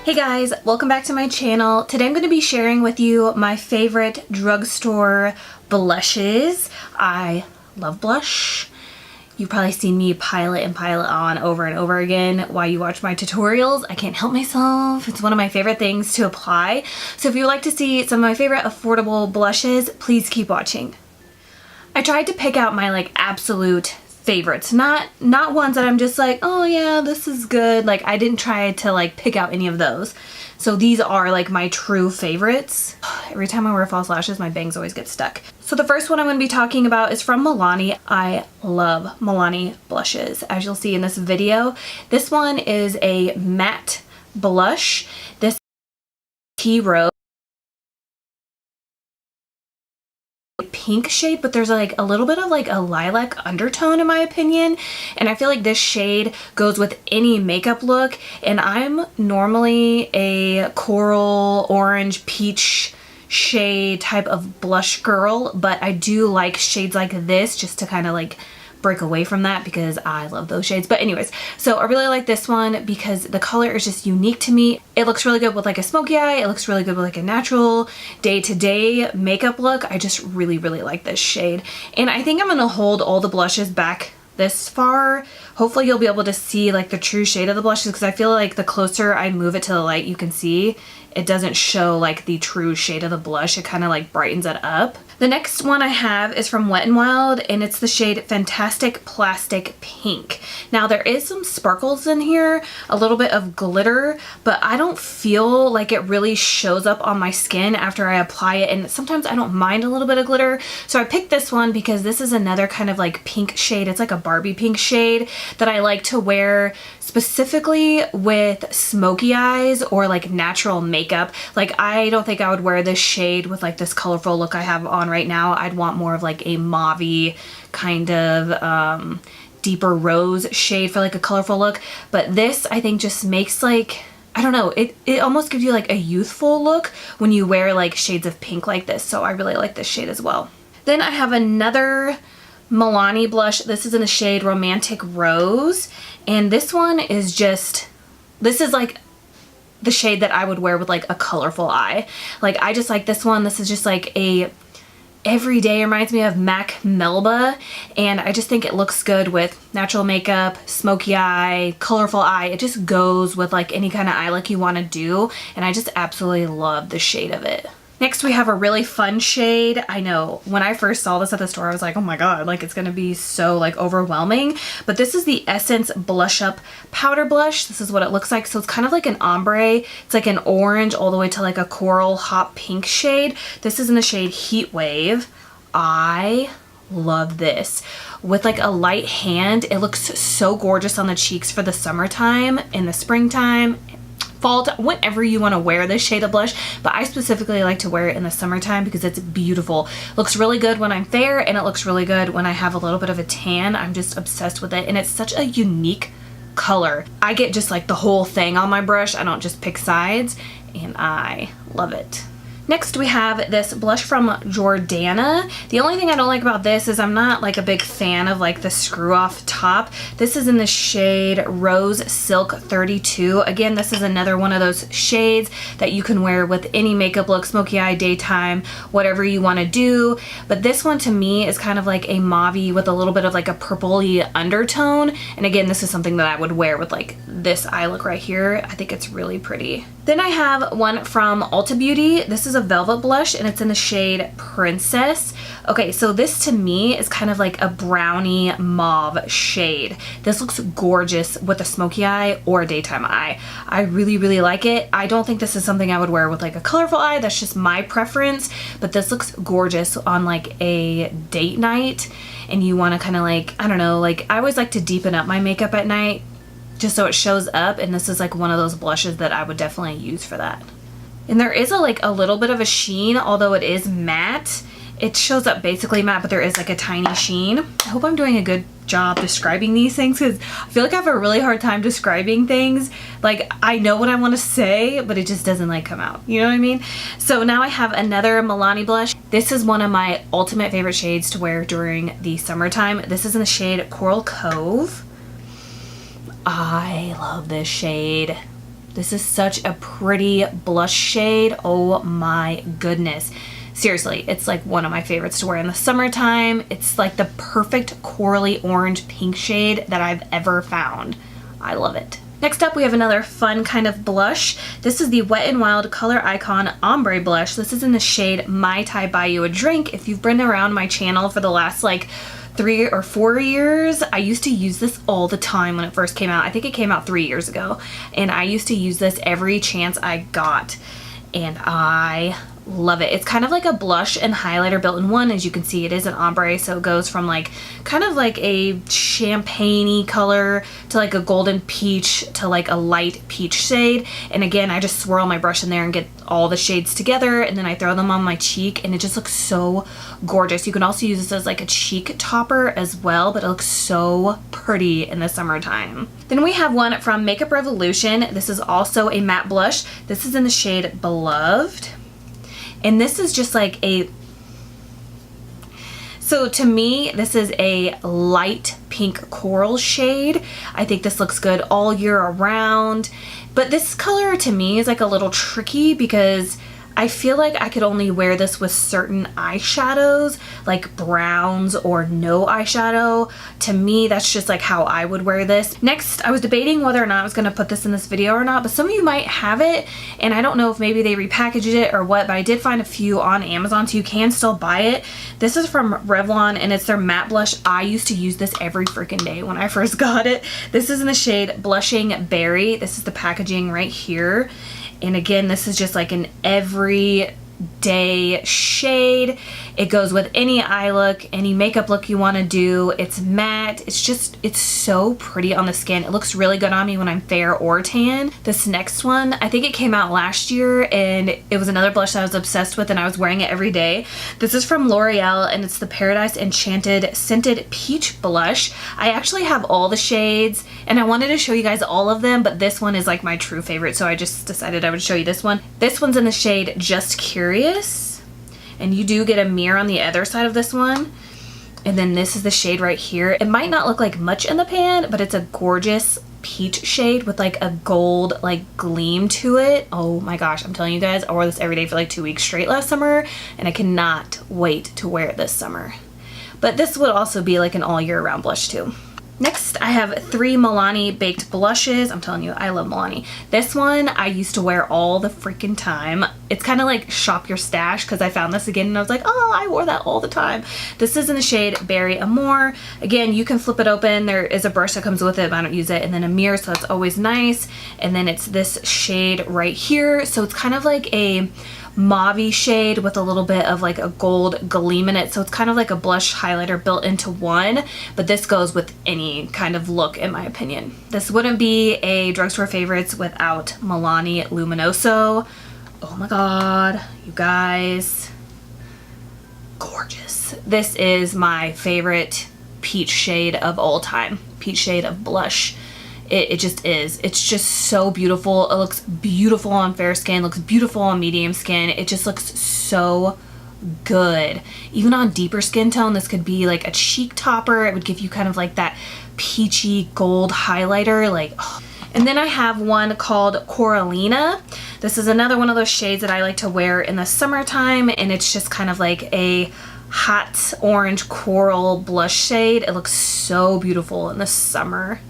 Hey guys, welcome back to my channel. Today I'm going to be sharing with you my favorite drugstore blushes. I love blush. You've probably seen me pile it on over and over again while you watch my tutorials. I can't help myself. It's one of my favorite things to apply. So if you would like to see some of my favorite affordable blushes, please keep watching. I tried to pick out my absolute favorites, not ones that I'm just like, oh yeah, this is good. Like I didn't try to pick out any of those. So these are my true favorites. Every time I wear false lashes, my bangs always get stuck. So the first one I'm going to be talking about is from Milani. I love Milani blushes, as you'll see in this video. This one is a matte blush. This Tea Rose pink shade, but there's a little bit of a lilac undertone in my opinion, and I feel like this shade goes with any makeup look, and I'm normally a coral, orange, peach shade type of blush girl, but I do like shades like this just to kind of break away from that because I love those shades. But anyways, so I really like this one because the color is just unique to me. It looks really good with a smoky eye. It looks really good with a natural day-to-day makeup look. I just really like this shade. And I think I'm gonna hold all the blushes back this far. Hopefully you'll be able to see the true shade of the blushes, because I feel like the closer I move it to the light, you can see it doesn't show the true shade of the blush. It kind of brightens it up. The next one I have is from Wet n Wild, and it's the shade Fantastic Plastic Pink. Now there is some sparkles in here, a little bit of glitter, but I don't feel like it really shows up on my skin after I apply it, and sometimes I don't mind a little bit of glitter. So I picked this one because this is another kind of pink shade. It's like a Barbie pink shade that I like to wear specifically with smoky eyes or natural makeup. I don't think I would wear this shade with this colorful look I have on right now. I'd want more of a mauve-y kind of deeper rose shade for a colorful look. But this I think just makes I don't know, it almost gives you a youthful look when you wear shades of pink like this. So I really like this shade as well. Then I have another Milani blush. This is in the shade Romantic Rose, and this one is just, this is the shade that I would wear with a colorful eye. I just like this one. This is just a everyday, reminds me of MAC Melba, and I just think it looks good with natural makeup, smoky eye, colorful eye. It just goes with any kind of eye look you want to do, and I just absolutely love the shade of it. Next we have a really fun shade. I know when I first saw this at the store I was like, oh my god, it's gonna be so overwhelming. But this is the Essence Blush Up Powder Blush. This is what it looks like. So it's kind of like an ombre. It's an orange all the way to a coral hot pink shade. This is in the shade Heatwave. I love this. With a light hand, it looks so gorgeous on the cheeks for the summertime, in the springtime, fall, whenever you want to wear this shade of blush, but I specifically like to wear it in the summertime because it's beautiful. Looks really good when I'm fair, and it looks really good when I have a little bit of a tan. I'm just obsessed with it, and it's such a unique color. I get just the whole thing on my brush. I don't just pick sides, and I love it. Next we have this blush from Jordana. The only thing I don't like about this is I'm not a big fan of the screw off top. This is in the shade Rose Silk 32. Again, this is another one of those shades that you can wear with any makeup look, smoky eye, daytime, whatever you want to do. But this one to me is kind of a mauve with a little bit of a purpley undertone. And again, this is something that I would wear with this eye look right here. I think it's really pretty. Then I have one from Ulta Beauty. This is a velvet blush, and it's in the shade Princess. Okay, so this to me is kind of a brownie mauve shade. This looks gorgeous with a smoky eye or a daytime eye. I really like it. I don't think this is something I would wear with a colorful eye. That's just my preference, but this looks gorgeous on a date night, and you want to kind of I don't know, I always like to deepen up my makeup at night just so it shows up, and this is one of those blushes that I would definitely use for that. And there is a little bit of a sheen, although it is matte. It shows up basically matte, but there is a tiny sheen. I hope I'm doing a good job describing these things, because I feel I have a really hard time describing things. I know what I want to say, but it just doesn't come out. You know what I mean? So now I have another Milani blush. This is one of my ultimate favorite shades to wear during the summertime. This is in the shade Coral Cove. I love this shade. This is such a pretty blush shade. Oh my goodness. Seriously, it's like one of my favorites to wear in the summertime. It's like the perfect corally orange pink shade that I've ever found. I love it. Next up, we have another fun kind of blush. This is the Wet n Wild Color Icon Ombre Blush. This is in the shade Mai Tai Buy You a Drink. If you've been around my channel for the last like 3 or 4 years, I used to use this all the time when it first came out. I think it came out 3 years ago, and I used to use this every chance I got, and I love it. It's kind of like a blush and highlighter built in one. As you can see, it is an ombre, so it goes from like kind of like a champagne-y color to like a golden peach to like a light peach shade. And again, I just swirl my brush in there and get all the shades together, and then I throw them on my cheek, and it just looks so gorgeous. You can also use this as like a cheek topper as well, but it looks so pretty in the summertime. Then we have one from Makeup Revolution. This is also a matte blush. This is in the shade Beloved. And this is just like so to me, this is a light pink coral shade. I think this looks good all year around. But this color to me is like a little tricky because I feel like I could only wear this with certain eyeshadows, like browns or no eyeshadow. To me, that's just like how I would wear this. Next, I was debating whether or not I was gonna put this in this video or not, but some of you might have it, and I don't know if maybe they repackaged it or what, but I did find a few on Amazon, so you can still buy it. This is from Revlon, and it's their matte blush. I used to use this every freaking day when I first got it. This is in the shade Blushing Berry. This is the packaging right here. And again, this is just like an everyday shade. It goes with any eye look, any makeup look you want to do. It's matte. It's so pretty on the skin. It looks really good on me when I'm fair or tan. This next one, I think it came out last year, and it was another blush that I was obsessed with, and I was wearing it every day. This is from L'Oreal, and it's the Paradise Enchanted Scented Peach Blush. I actually have all the shades, and I wanted to show you guys all of them, but this one is like my true favorite, so I just decided I would show you this one. This one's in the shade Just Curious. And you do get a mirror on the other side of this one. And then this is the shade right here. It might not look like much in the pan, but it's a gorgeous peach shade with like a gold like gleam to it. Oh my gosh, I'm telling you guys, I wore this every day for like 2 weeks straight last summer, and I cannot wait to wear it this summer. But this would also be like an all year round blush too. Next, I have 3 Milani baked blushes. I'm telling you, I love Milani. This one I used to wear all the freaking time. It's kind of like shop your stash, because I found this again and I was like, oh, I wore that all the time. This is in the shade Berry Amore. Again, you can flip it open. There is a brush that comes with it, but I don't use it. And then a mirror, so that's always nice. And then it's this shade right here. So it's kind of like a mauve shade with a little bit of like a gold gleam in it, so it's kind of like a blush highlighter built into one, but this goes with any kind of look in my opinion. This wouldn't be a drugstore favorites without Milani Luminoso. Oh my god, you guys, gorgeous. This is my favorite peach shade of all time, peach shade of blush. It just is. It's just so beautiful. It looks beautiful on fair skin, looks beautiful on medium skin. It just looks so good. Even on deeper skin tone, this could be like a cheek topper. It would give you kind of like that peachy gold highlighter. Like, oh. And then I have one called Coralina. This is another one of those shades that I like to wear in the summertime, and it's just kind of like a hot orange coral blush shade. It looks so beautiful in the summer.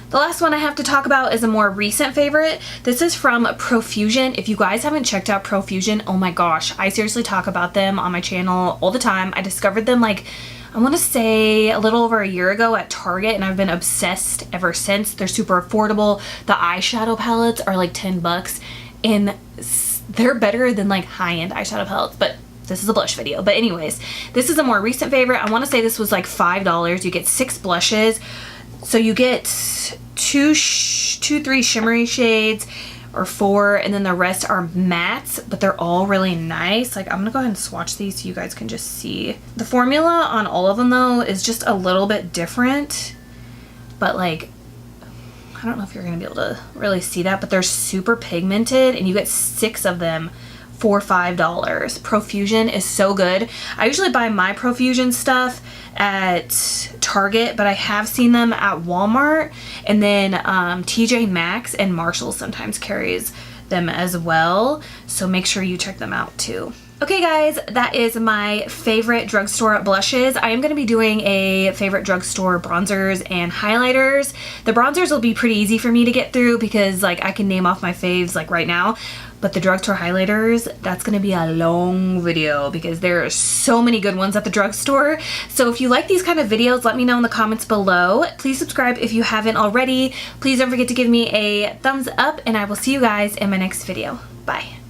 The last one I have to talk about is a more recent favorite. This is from Profusion. If you guys haven't checked out Profusion, oh my gosh, I seriously talk about them on my channel all the time. I discovered them like, I want to say a little over a year ago at Target, and I've been obsessed ever since. They're super affordable. The eyeshadow palettes are like 10 bucks, and they're better than like high-end eyeshadow palettes, but this is a blush video. But anyways, this is a more recent favorite. I want to say this was like $5. You get 6 blushes. So you get two, 3 shimmery shades, or 4, and then the rest are mattes, but they're all really nice. Like, I'm gonna go ahead and swatch these so you guys can just see. The formula on all of them though is just a little bit different, but like, I don't know if you're gonna be able to really see that, but they're super pigmented, and you get 6 of them for $5. Profusion is so good. I usually buy my Profusion stuff at Target, but I have seen them at Walmart, and then TJ Maxx and Marshalls sometimes carries them as well, so make sure you check them out too. Okay guys, that is my favorite drugstore blushes. I am going to be doing a favorite drugstore bronzers and highlighters. The bronzers will be pretty easy for me to get through because like I can name off my faves like right now. But the drugstore highlighters, that's going to be a long video because there are so many good ones at the drugstore. So if you like these kind of videos, let me know in the comments below. Please subscribe if you haven't already. Please don't forget to give me a thumbs up, and I will see you guys in my next video. Bye.